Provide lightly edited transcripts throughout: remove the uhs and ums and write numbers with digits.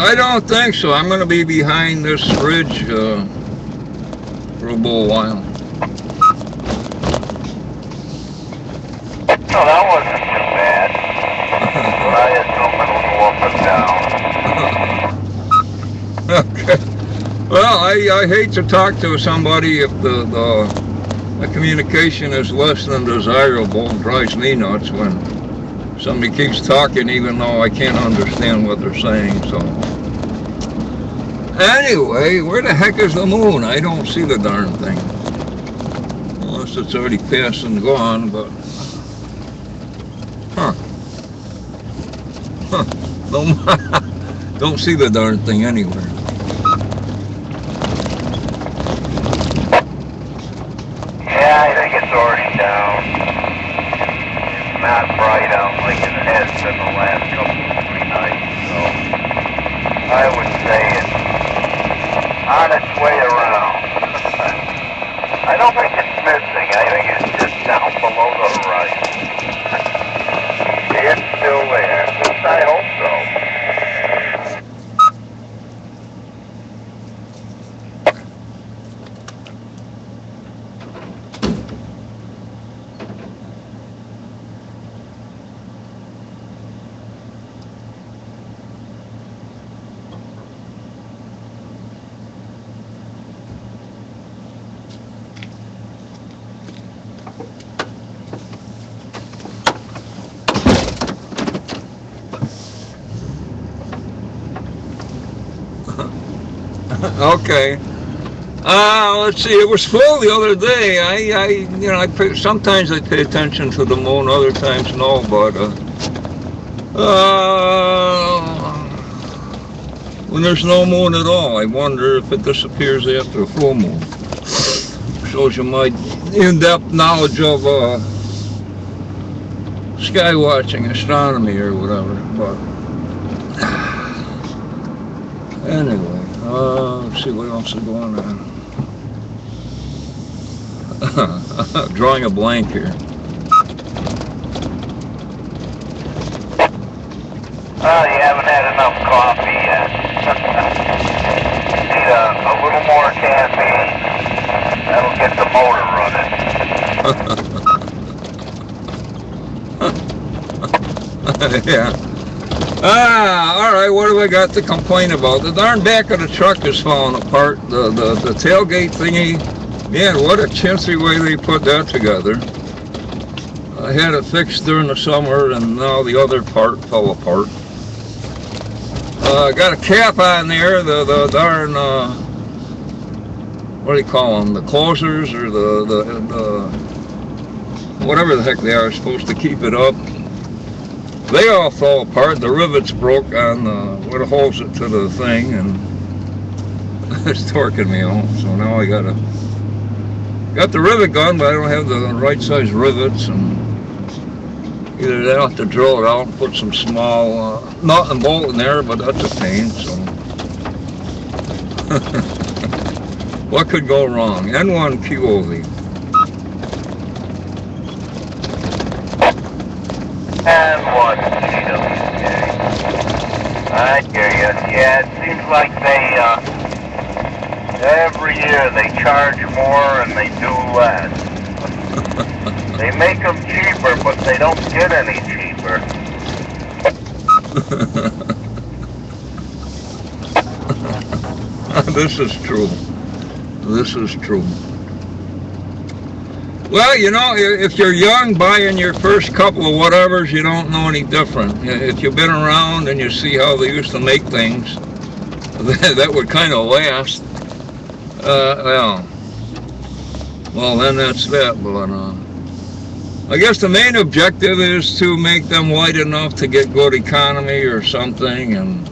I don't think so. I'm going to be behind this ridge for a little while. No, that wasn't too bad. But I assume it'll go up and down. Okay. Well, I hate to talk to somebody if the communication is less than desirable. It drives me nuts when somebody keeps talking even though I can't understand what they're saying. So anyway, where the heck is the moon? I don't see the darn thing. Unless it's already passed and gone, but huh. Huh. Don't see the darn thing anywhere. Yeah, I think it's already down. It's not bright out like it has been the last couple of 3 nights, so I would say it's on its way around. I don't think it's missing. I think it's just down below the horizon. It's still there. At least I hope so. Okay. Let's see. It was full the other day. Sometimes I pay attention to the moon, other times no. But when there's no moon at all, I wonder if it disappears after a full moon. Shows you my in-depth knowledge of sky watching, astronomy, or whatever. But anyway. Let's see what else is going on. Drawing a blank here. Oh, you haven't had enough coffee yet. Need a little more caffeine. That'll get the motor running. Yeah. All right, what do I got to complain about? The darn back of the truck is falling apart. The tailgate thingy, man, what a chintzy way they put that together. I had it fixed during the summer, and now the other part fell apart. Got a cap on there, the darn, what do you call them, the closers, or the whatever the heck they are, supposed to keep it up. They all fell apart. The rivets broke on what holds it to the thing, and it's torquing me out. So now I got the rivet gun, but I don't have the right size rivets, and either they have to drill it out and put some small nut and bolt in there, but that's a pain. So what could go wrong? N1 QOV. And one GWJ. I hear you. Yeah, it seems like every year they charge more and they do less. They make them cheaper, but they don't get any cheaper. This is true. This is true. Well, if you're young, buying your first couple of whatevers, you don't know any different. If you've been around and you see how they used to make things, that would kind of last. Well, then that's that. But I guess the main objective is to make them light enough to get good economy or something. And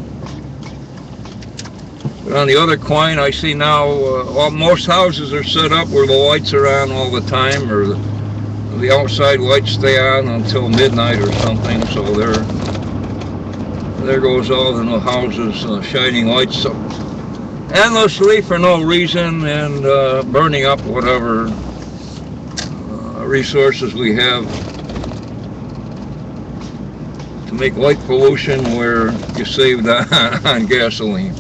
on the other coin, I see now most houses are set up where the lights are on all the time, or the outside lights stay on until midnight or something. So there goes all the new houses shining lights endlessly for no reason, and burning up whatever resources we have to make light pollution where you saved on gasoline.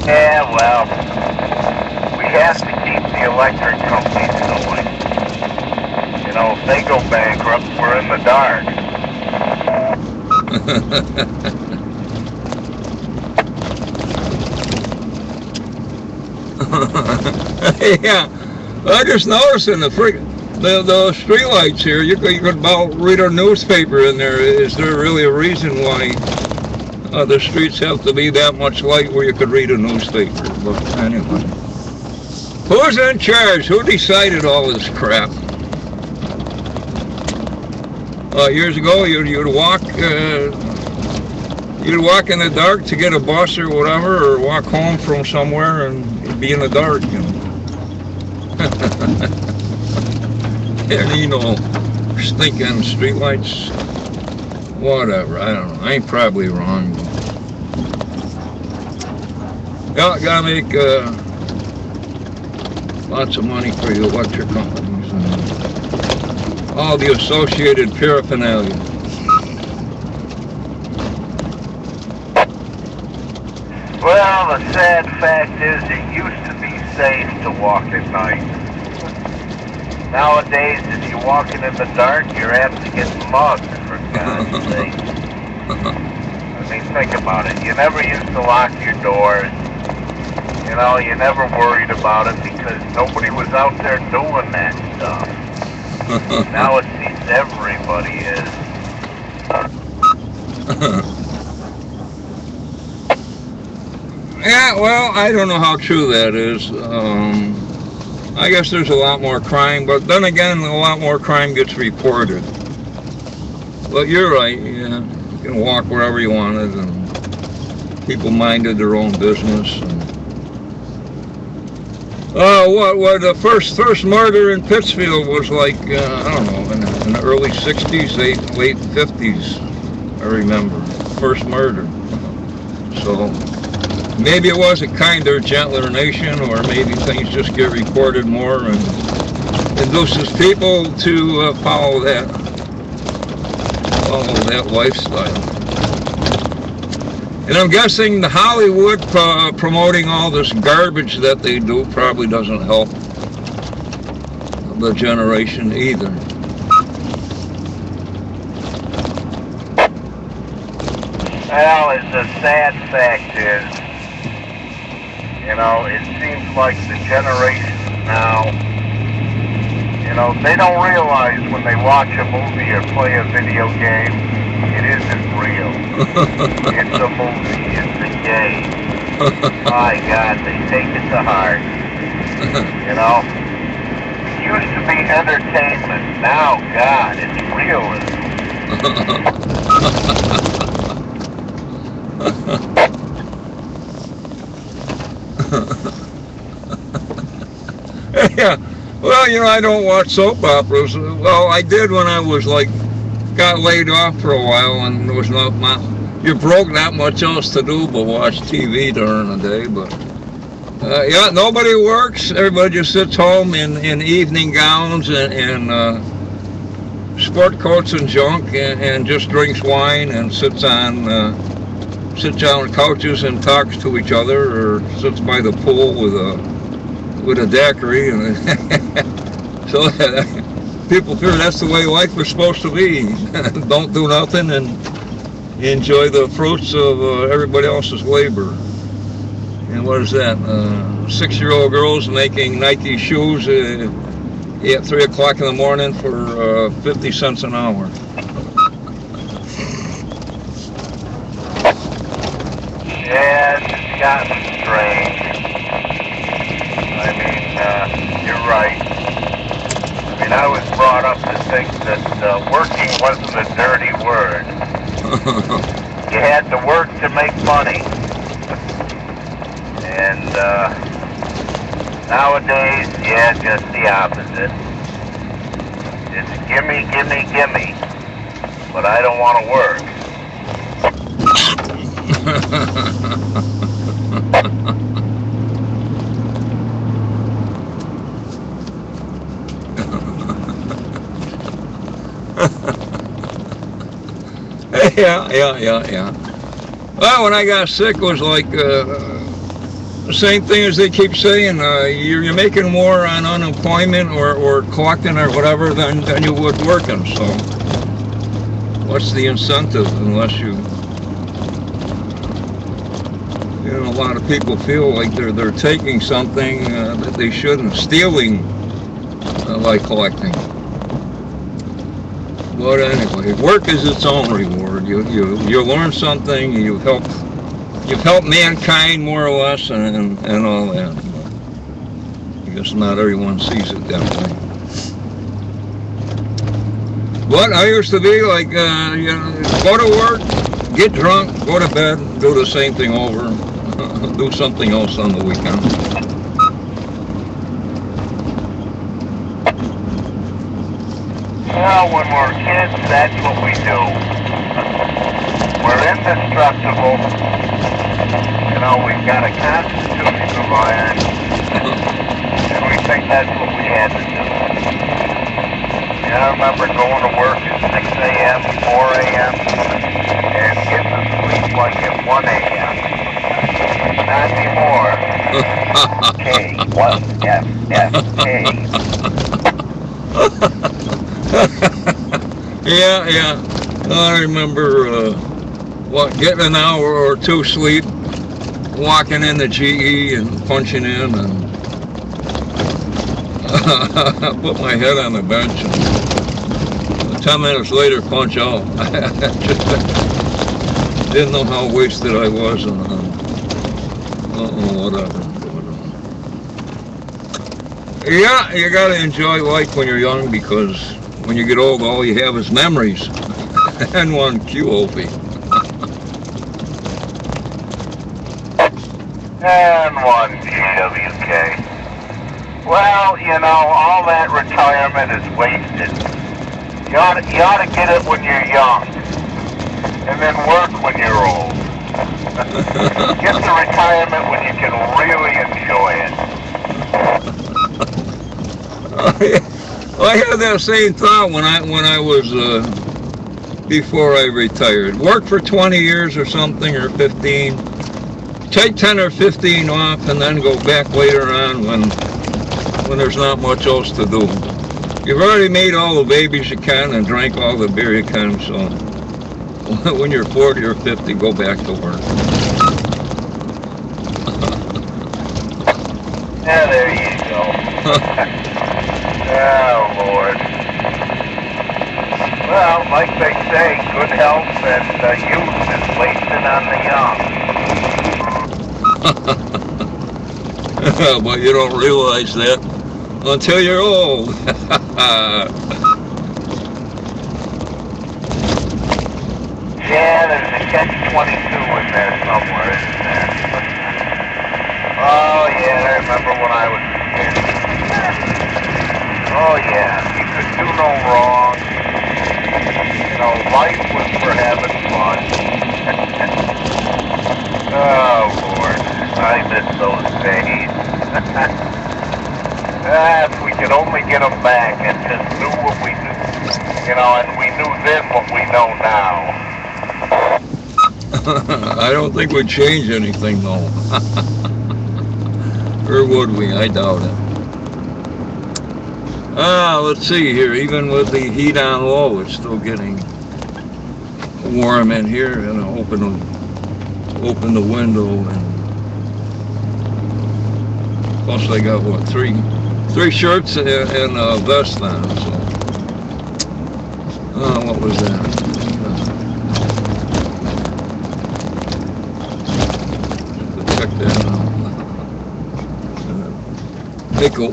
Yeah, well, we have to keep the electric companies going. You know, if they go bankrupt, we're in the dark. Yeah, I just noticed in the streetlights here, you could about read a newspaper in there. Is there really a reason why the streets have to be that much light where you could read a newspaper? But anyway, who's in charge? Who decided all this crap? Years ago, you'd walk in the dark to get a bus or whatever, or walk home from somewhere and you'd be in the dark. And you know, stinking streetlights, whatever. I don't know. I ain't probably wrong. Yeah, gotta make lots of money for the electric companies and all the associated paraphernalia. Well, the sad fact is it used to be safe to walk at night. Nowadays, if you're walking in the dark, you're apt to get mugged, for God's sake. I mean, think about it. You never used to lock your doors. You know, you never worried about it because nobody was out there doing that stuff. Now it seems everybody is. Yeah, well, I don't know how true that is. I guess there's a lot more crime, but then again, a lot more crime gets reported. But you're right, yeah, you can walk wherever you wanted, and people minded their own business. And, what the first murder in Pittsfield was like, I don't know, in the early 60s, late 50s, I remember. First murder. So maybe it was a kinder, gentler nation, or maybe things just get reported more and induces people to follow that lifestyle. And I'm guessing the Hollywood promoting all this garbage that they do probably doesn't help the generation either. Well, the sad fact is, you know, it seems like the generations now, you know, they don't realize when they watch a movie or play a video game, it isn't real. It's a movie. It's a game. My God, they take it to heart. You know? It used to be entertainment. Now, God, it's realism. Yeah. Well, you know, I don't watch soap operas. Well, I did when I was got laid off for a while, and there was you're broke, not much else to do but watch TV during the day. But yeah, nobody works. Everybody just sits home in evening gowns and sport coats and junk, and just drinks wine and sits on couches and talks to each other, or sits by the pool with a daiquiri, and so people figure that's the way life is supposed to be. Don't do nothing and enjoy the fruits of everybody else's labor. And what is that? 6-year-old girls making Nike shoes at 3 o'clock in the morning for 50 cents an hour. Yeah, it's gotten strange. I mean, you're right. I mean, I was brought up to think that working wasn't a dirty word. You had to work to make money. And nowadays, yeah, just the opposite. It's gimme, gimme, gimme. But I don't want to work. Yeah. Well, when I got sick, it was like the same thing as they keep saying. You're making more on unemployment or collecting or whatever than you would working. So, what's the incentive unless you know, a lot of people feel like they're taking something that they shouldn't, stealing like collecting. But anyway, work is its own reward. You learn something. You've helped mankind more or less, and all that. But I guess not everyone sees it that way. But I used to be like, you know, go to work, get drunk, go to bed, do the same thing over, do something else on the weekend. Well, when we're kids, that's what we do. We're indestructible. You know, we've got a constitution of iron, and we think that's what we had to do. Yeah, I remember going to work at 6 a.m., 4 a.m., and getting to sleep like at 1 a.m. Not anymore. K, what, F, K. Yeah. I remember getting an hour or two sleep, walking in the GE and punching in, and put my head on the bench, and 10 minutes later punch out. Just didn't know how wasted I was, and whatever. Yeah, you gotta enjoy life when you're young, because when you get old, all you have is memories. And one QOP. And one GWK. Well, you know, all that retirement is wasted. You ought to get it when you're young, and then work when you're old. Get the retirement when you can really enjoy it. I had that same thought when I was before I retired. Work for 20 years or something, or 15. Take 10 or 15 off, and then go back later on when there's not much else to do. You've already made all the babies you can and drank all the beer you can, so when you're 40 or 50, go back to work. Yeah, there you go. Oh, Lord. Well, like they say, good health and youth is wasted on the young. But you don't realize that until you're old. Yeah, there's a catch-22 in there somewhere, isn't there? Oh, yeah, I remember when I was a kid. Oh, yeah, you could do no wrong. You know, life was for having fun. Oh, Lord, I miss those days. If we could only get them back and just knew what we knew, you know, and we knew then what we know now. I don't think we'd change anything, though. Or would we? I doubt it. Let's see here. Even with the heat on low, it's still getting warm in here. And I'll open the window, and plus I got what, three shirts and a vest on. So, what was that? Check that out. Take it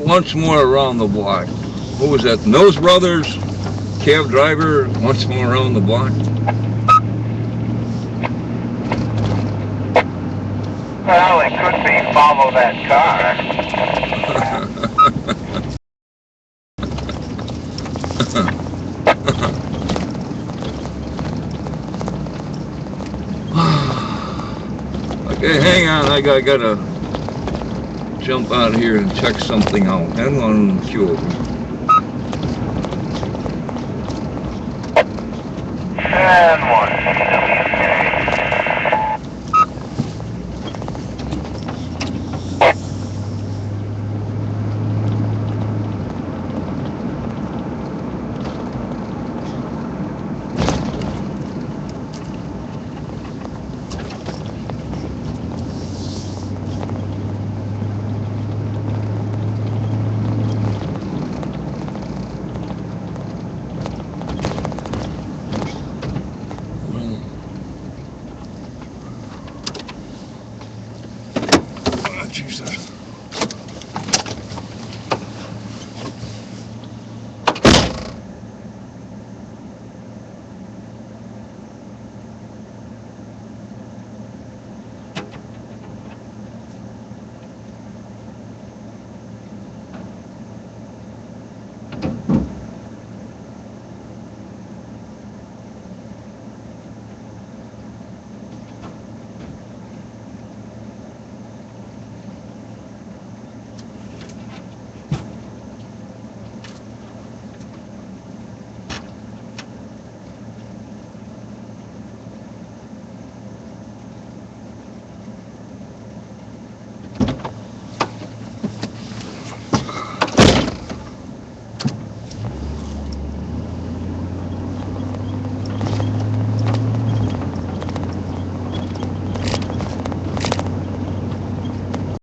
once more around the block. What was that? Nose Brothers cab driver, once more around the block. Well, it could be follow that car. Okay, hang on. I gotta jump out here and check something out. N1 fuel. And 1 CW